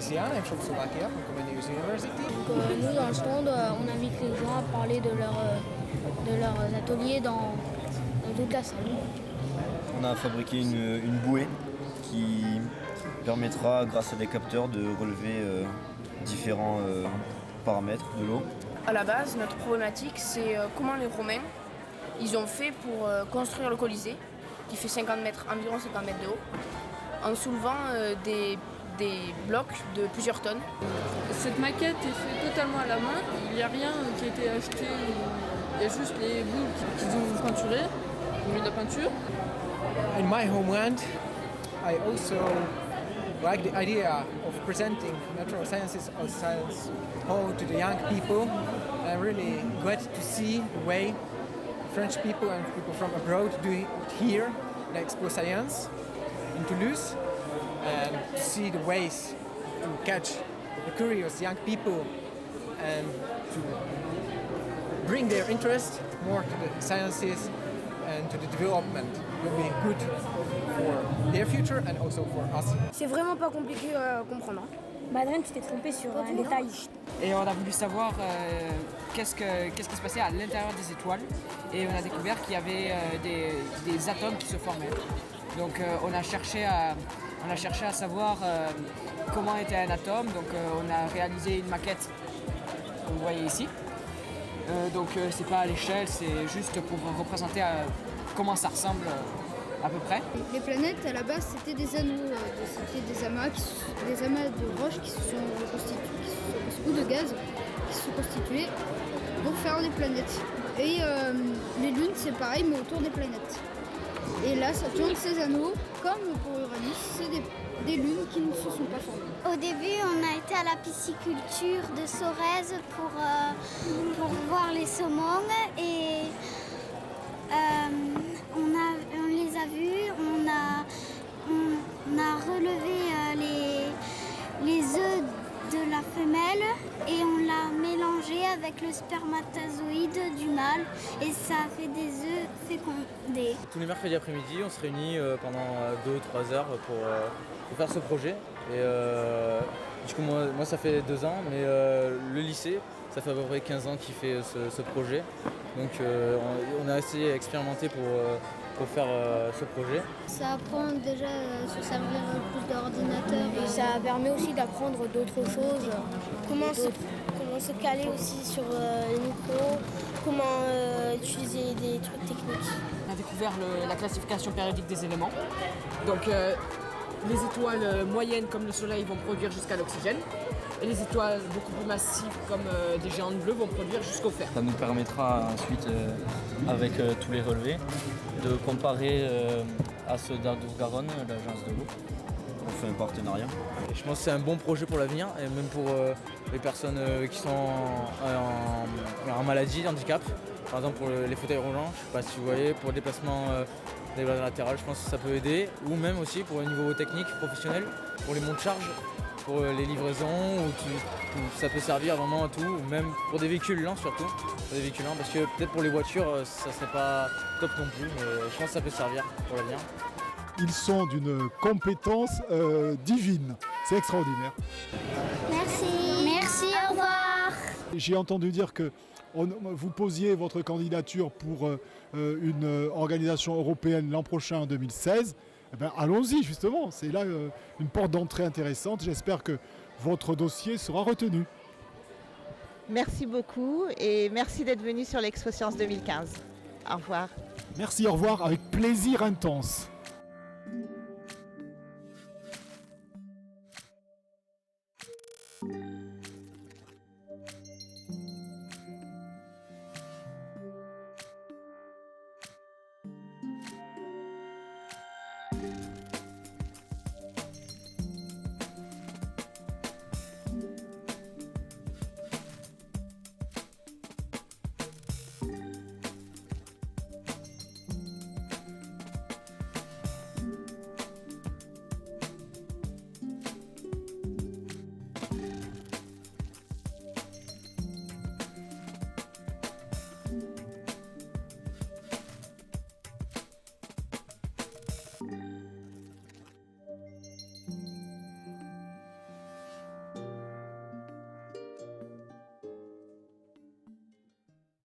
Louisiana in Czechoslovakia from Comenius University. Nous, dans le stand, on invite les gens à parler de leurs ateliers dans toute la salle. On a fabriqué une bouée qui permettra, grâce à des capteurs, de relever différents paramètres de l'eau. À la base, notre problématique, c'est comment les Romains ils ont fait pour construire le Colisée, qui fait environ 50 mètres de haut, en soulevant des blocs de plusieurs tonnes. Cette maquette est faite totalement à la main, il n'y a rien qui a été acheté, il y a juste les boules qu'ils ont peinturées, ils ont mis de la peinture. In my homeland, I also like the idea of presenting natural sciences or science hall to the young people. I'm really glad to see the way French people and people from abroad do it here in Expo Science in Toulouse, and to see the ways to catch the curious young people and to bring their interest more to the sciences and to the development will be good for their future and also for us. C'est vraiment pas compliqué à comprendre. Madeleine, tu t'es trompée sur un détail. Et on a voulu savoir qu'est-ce qui se passait à l'intérieur des étoiles. Et on a découvert qu'il y avait des atomes qui se formaient. Donc on a cherché à savoir comment était un atome. Donc on a réalisé une maquette, comme vous voyez ici. Donc c'est pas à l'échelle, c'est juste pour représenter comment ça ressemble à peu près. Les planètes, à la base, c'était des anneaux, c'était des amas de roches qui se sont constitués, ou de gaz qui se sont constitués pour faire des planètes. Et les lunes, c'est pareil, mais autour des planètes. Et là, Saturne, ces anneaux, comme pour Uranus, c'est des lunes qui ne se sont pas formées. Au début, on a été à la pisciculture de Sorèze pour voir les saumons et on les a vus, on a relevé les œufs de la femelle et on l'a mélangé avec le spermatozoïde du mâle et ça a fait des œufs fécondés. Tous les mercredis après-midi, on se réunit pendant 2 ou 3 heures pour faire ce projet. Et du coup, moi ça fait 2 ans, mais le lycée, ça fait à peu près 15 ans qu'il fait ce projet. Donc on a essayé d'expérimenter pour faire ce projet. Ça apprend déjà à se servir plus d'ordinateur. Et ça permet aussi d'apprendre d'autres choses. Comment se caler aussi sur les micros, comment utiliser des trucs techniques. On a découvert la classification périodique des éléments. Donc les étoiles moyennes comme le Soleil vont produire jusqu'à l'oxygène. Et les étoiles beaucoup plus massives comme des géantes bleues vont produire jusqu'au fer. Ça nous permettra ensuite, avec tous les relevés, de comparer à ceux d'Ardour-Garonne, l'agence de l'eau. On fait un partenariat. Et je pense que c'est un bon projet pour l'avenir, et même pour les personnes qui sont en maladie, handicap. Par exemple pour les fauteuils roulants, je ne sais pas si vous voyez, pour le déplacement des voies latérales, je pense que ça peut aider. Ou même aussi pour le niveau technique, professionnel, pour les monts de charge, pour les livraisons, où ça peut servir vraiment à tout, ou même pour des véhicules lents surtout. Pour des véhicules lents, parce que peut-être pour les voitures, ça serait pas top non plus, mais je pense que ça peut servir pour l'avenir. Ils sont d'une compétence divine. C'est extraordinaire. Merci. Merci, au revoir. J'ai entendu dire que vous posiez votre candidature pour une organisation européenne l'an prochain, en 2016. Eh bien, allons-y justement, c'est là une porte d'entrée intéressante. J'espère que votre dossier sera retenu. Merci beaucoup et merci d'être venu sur l'Expo Science 2015. Au revoir. Merci, au revoir, avec plaisir intense.